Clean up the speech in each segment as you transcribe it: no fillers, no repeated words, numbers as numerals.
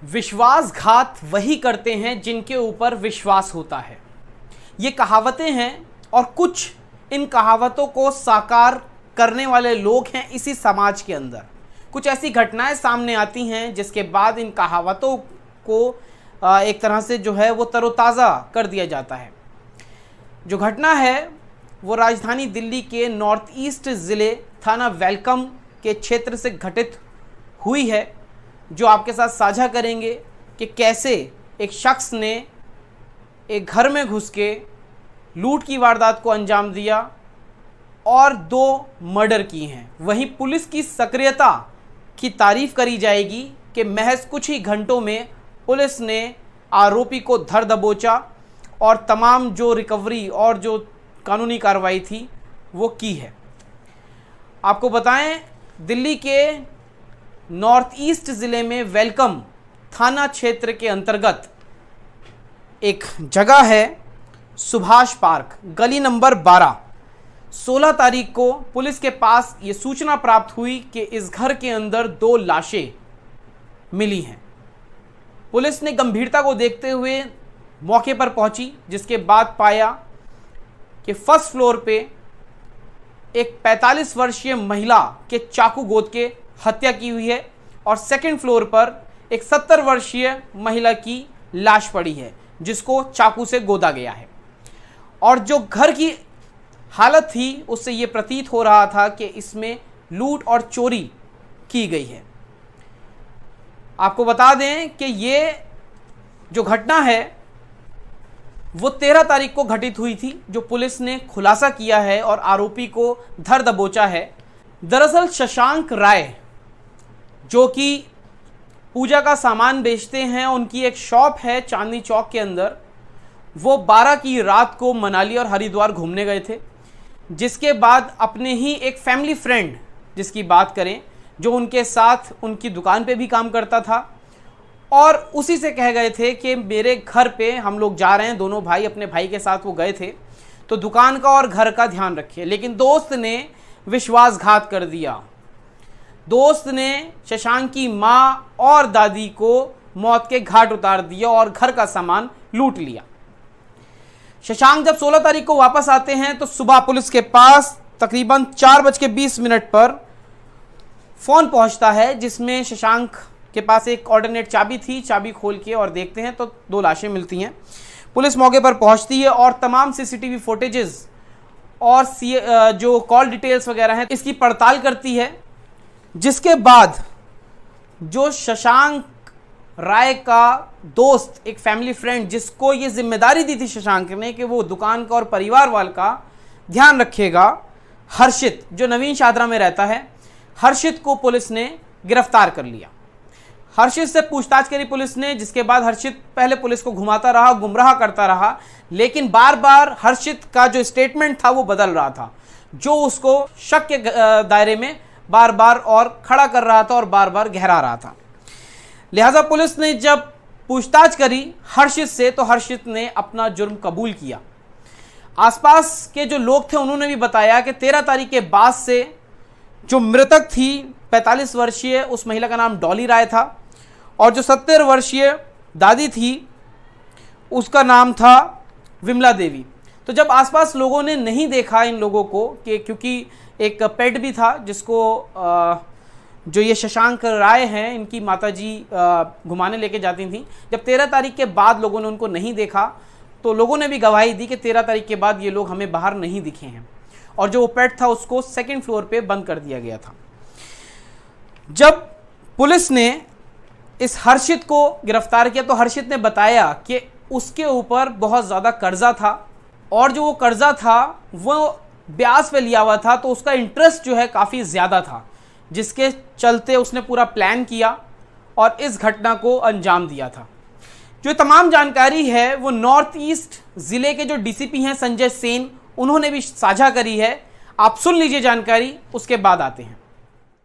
विश्वासघात वही करते हैं जिनके ऊपर विश्वास होता है। ये कहावतें हैं और कुछ इन कहावतों को साकार करने वाले लोग हैं इसी समाज के अंदर। कुछ ऐसी घटनाएं सामने आती हैं जिसके बाद इन कहावतों को एक तरह से जो है वो तरोताज़ा कर दिया जाता है। जो घटना है वो राजधानी दिल्ली के नॉर्थ ईस्ट ज़िले थाना वेलकम के क्षेत्र से घटित हुई है, जो आपके साथ साझा करेंगे कि कैसे एक शख्स ने एक घर में घुस के लूट की वारदात को अंजाम दिया और 2 मर्डर किए हैं। वहीं पुलिस की सक्रियता की तारीफ करी जाएगी कि महज कुछ ही घंटों में पुलिस ने आरोपी को धर दबोचा और तमाम जो रिकवरी और जो कानूनी कार्रवाई थी वो की है। आपको बताएं, दिल्ली के नॉर्थ ईस्ट ज़िले में वेलकम थाना क्षेत्र के अंतर्गत एक जगह है सुभाष पार्क, गली नंबर 12। 16 तारीख को पुलिस के पास ये सूचना प्राप्त हुई कि इस घर के अंदर 2 लाशें मिली हैं। पुलिस ने गंभीरता को देखते हुए मौके पर पहुंची, जिसके बाद पाया कि फर्स्ट फ्लोर पे एक 45 वर्षीय महिला के चाकू गोद के हत्या की हुई है और सेकंड फ्लोर पर एक 70 वर्षीय महिला की लाश पड़ी है जिसको चाकू से गोदा गया है। और जो घर की हालत थी उससे ये प्रतीत हो रहा था कि इसमें लूट और चोरी की गई है। आपको बता दें कि ये जो घटना है वो 13 तारीख को घटित हुई थी, जो पुलिस ने खुलासा किया है और आरोपी को धर दबोचा है। दरअसल शशांक राय, जो कि पूजा का सामान बेचते हैं, उनकी एक शॉप है चांदनी चौक के अंदर। वो 12 की रात को मनाली और हरिद्वार घूमने गए थे, जिसके बाद अपने ही एक फैमिली फ्रेंड, जिसकी बात करें, जो उनके साथ उनकी दुकान पे भी काम करता था, और उसी से कह गए थे कि मेरे घर पे हम लोग जा रहे हैं। दोनों भाई अपने भाई के साथ वो गए थे, तो दुकान का और घर का ध्यान रखिए। लेकिन दोस्त ने विश्वासघात कर दिया। दोस्त ने शशांक की माँ और दादी को मौत के घाट उतार दिया और घर का सामान लूट लिया। शशांक जब 16 तारीख को वापस आते हैं तो सुबह पुलिस के पास तकरीबन 4:20 पर फ़ोन पहुंचता है, जिसमें शशांक के पास एक ऑल्टरनेट चाबी थी। चाबी खोल के और देखते हैं तो 2 लाशें मिलती हैं। पुलिस मौके पर पहुंचती है और तमाम सीसीटीवी फुटेजेस और जो कॉल डिटेल्स वगैरह हैं इसकी पड़ताल करती है, जिसके बाद जो शशांक राय का दोस्त, एक फैमिली फ्रेंड, जिसको ये जिम्मेदारी दी थी शशांक ने कि वो दुकान का और परिवार वाल का ध्यान रखेगा, हर्षित, जो नवीन शादरा में रहता है, हर्षित को पुलिस ने गिरफ्तार कर लिया। हर्षित से पूछताछ करी पुलिस ने, जिसके बाद हर्षित पहले पुलिस को घुमाता रहा, गुमराह करता रहा, लेकिन बार बार हर्षित का जो स्टेटमेंट था वो बदल रहा था, जो उसको शक के दायरे में बार बार और खड़ा कर रहा था और बार बार गहरा रहा था। लिहाजा पुलिस ने जब पूछताछ करी हर्षित से तो हर्षित ने अपना जुर्म कबूल किया। आसपास के जो लोग थे उन्होंने भी बताया कि 13 तारीख के बाद से जो मृतक थी 45 वर्षीय, उस महिला का नाम डॉली राय था, और जो 70 वर्षीय दादी थी उसका नाम था विमला देवी। तो जब आसपास लोगों ने नहीं देखा इन लोगों को, कि क्योंकि एक पेट भी था जिसको जो ये शशांक राय हैं इनकी माताजी घुमाने लेके जाती थी, जब 13 तारीख के बाद लोगों ने उनको नहीं देखा तो लोगों ने भी गवाही दी कि 13 तारीख के बाद ये लोग हमें बाहर नहीं दिखे हैं, और जो वो पेट था उसको सेकंड फ्लोर पे बंद कर दिया गया था। जब पुलिस ने इस हर्षित को गिरफ्तार किया तो हर्षित ने बताया कि उसके ऊपर बहुत ज़्यादा कर्जा था, और जो वो कर्जा था वो ब्याज पे लिया हुआ था, तो उसका इंटरेस्ट जो है काफ़ी ज़्यादा था, जिसके चलते उसने पूरा प्लान किया और इस घटना को अंजाम दिया था। जो तमाम जानकारी है वो नॉर्थ ईस्ट ज़िले के जो डीसीपी हैं संजय सेन, उन्होंने भी साझा करी है। आप सुन लीजिए जानकारी, उसके बाद आते हैं।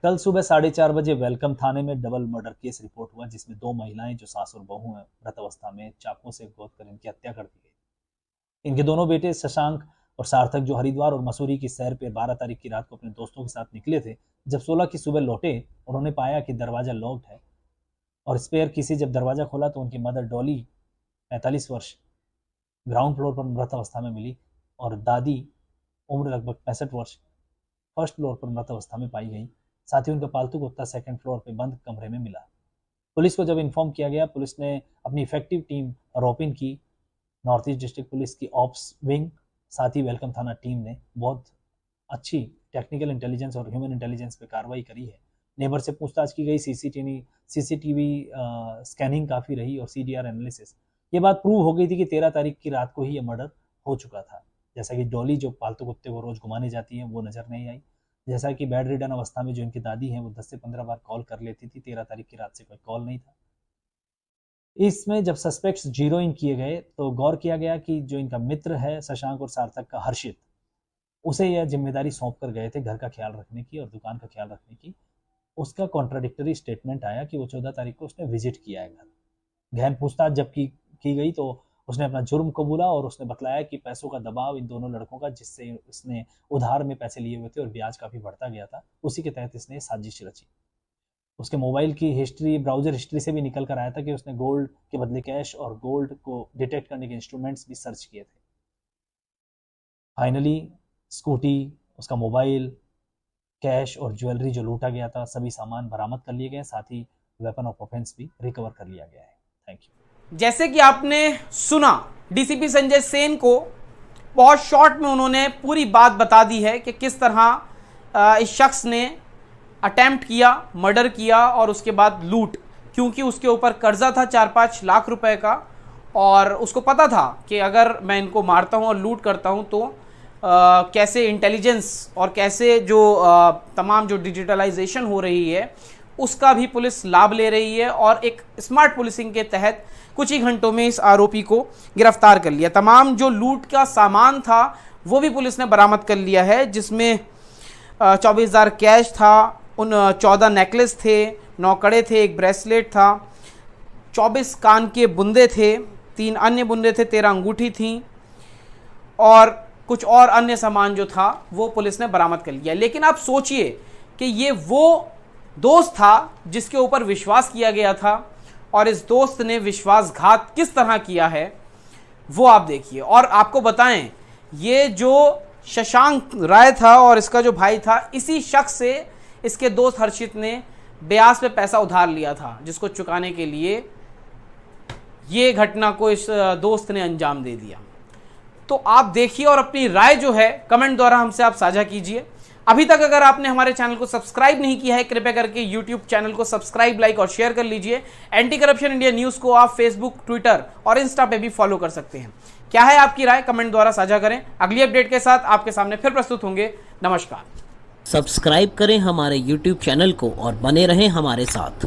कल सुबह 4:30 बजे वेलकम थाने में डबल मर्डर केस रिपोर्ट हुआ, जिसमें 2 महिलाएं जो सास और बहू हैं मृत अवस्था में चाकू से गोद कर इनकी हत्या कर दी गई। इनके दोनों बेटे शशांक और सार्थक जो हरिद्वार और मसूरी की सैर पर 12 तारीख की रात को अपने दोस्तों के साथ निकले थे, जब 16 की सुबह लौटे उन्होंने पाया कि दरवाजा लॉक्ड है और स्पेयर की से जब दरवाज़ा खोला तो उनकी मदर डॉली 45 वर्ष ग्राउंड फ्लोर पर मृत अवस्था में मिली और दादी उम्र लगभग 65 वर्ष फर्स्ट फ्लोर पर मृत अवस्था में पाई गई। साथ ही उनका पालतू कुत्ता सेकंड फ्लोर पे बंद कमरे में मिला। पुलिस को जब इन्फॉर्म किया गया, पुलिस ने अपनी इफेक्टिव टीम रोपिन की, नॉर्थ ईस्ट डिस्ट्रिक्ट पुलिस की ऑप्स विंग, साथ ही वेलकम थाना टीम ने बहुत अच्छी टेक्निकल इंटेलिजेंस और ह्यूमन इंटेलिजेंस पे कार्रवाई करी है। नेबर से पूछताछ की गई, सीसीटीवी स्कैनिंग काफ़ी रही और सीडीआर एनालिसिस। ये बात प्रूव हो गई थी कि 13 तारीख की रात को ही ये मर्डर हो चुका था। जैसा कि डॉली जो पालतू कुत्ते को रोज घुमाने जाती है वो नज़र नहीं आई, जैसा कि बेड रिडन अवस्था में जो इनकी दादी हैं वो 10 से 15 बार कॉल कर लेती थी, 13 तारीख की रात से कोई कॉल नहीं था। इसमें जब सस्पेक्ट्स जीरो इन किए गए तो गौर किया गया कि जो इनका मित्र है शशांक और सार्थक का हर्षित, उसे यह जिम्मेदारी सौंप कर गए थे घर का ख्याल रखने की और दुकान का ख्याल रखने की। उसका कॉन्ट्राडिक्टरी स्टेटमेंट आया कि वो 14 तारीख को उसने विजिट किया है घर। गहन पूछताछ जब की गई तो उसने अपना जुर्म कबूला और उसने बतलाया कि पैसों का दबाव इन दोनों लड़कों का, जिससे उसने उधार में पैसे लिए हुए थे और ब्याज काफ़ी बढ़ता गया था, उसी के तहत इसने साजिश रची। उसके मोबाइल की हिस्ट्री, ब्राउजर हिस्ट्री से भी निकल कर आया था कि उसने गोल्ड के बदले कैश और गोल्ड को डिटेक्ट करने के इंस्ट्रूमेंट्स भी सर्च किए थे। फाइनली स्कूटी, उसका मोबाइल, कैश और ज्वेलरी जो लूटा गया था, सभी सामान बरामद कर लिए गए, साथ ही वेपन ऑफ ऑफेंस भी रिकवर कर लिया गया है। Thank you. जैसे कि आपने सुना, डीसीपी संजय सेन को बहुत शॉर्ट में उन्होंने पूरी बात बता दी है कि किस तरह इस शख्स ने अटेम्प्ट किया, मर्डर किया और उसके बाद लूट, क्योंकि उसके ऊपर कर्जा था 4-5 लाख रुपए का और उसको पता था कि अगर मैं इनको मारता हूं और लूट करता हूं तो कैसे इंटेलिजेंस और कैसे जो तमाम जो डिजिटलाइजेशन हो रही है उसका भी पुलिस लाभ ले रही है और एक स्मार्ट पुलिसिंग के तहत कुछ ही घंटों में इस आरोपी को गिरफ्तार कर लिया। तमाम जो लूट का सामान था वो भी पुलिस ने बरामद कर लिया है, जिसमें 24,000 कैश था, उन 14 नेकलेस थे, 9 कड़े थे, एक ब्रेसलेट था, 24 कान के बुंदे थे, 3 अन्य बुंदे थे, 13 अंगूठी थी और कुछ और अन्य सामान जो था वो पुलिस ने बरामद कर लिया। लेकिन आप सोचिए कि ये वो दोस्त था जिसके ऊपर विश्वास किया गया था और इस दोस्त ने विश्वासघात किस तरह किया है वो आप देखिए। और आपको बताएं, ये जो शशांक राय था और इसका जो भाई था, इसी शख्स से इसके दोस्त हर्षित ने ब्याज पे पैसा उधार लिया था, जिसको चुकाने के लिए ये घटना को इस दोस्त ने अंजाम दे दिया। तो आप देखिए और अपनी राय जो है कमेंट द्वारा हमसे आप साझा कीजिए। अभी तक अगर आपने हमारे चैनल को सब्सक्राइब नहीं किया है, कृपया करके YouTube चैनल को सब्सक्राइब, लाइक और शेयर कर लीजिए। एंटी करप्शन इंडिया न्यूज़ को आप फेसबुक, ट्विटर और इंस्टा पे भी फॉलो कर सकते हैं। क्या है आपकी राय, कमेंट द्वारा साझा करें। अगली अपडेट के साथ आपके सामने फिर प्रस्तुत होंगे। नमस्कार। सब्सक्राइब करें हमारे YouTube चैनल को और बने रहें हमारे साथ।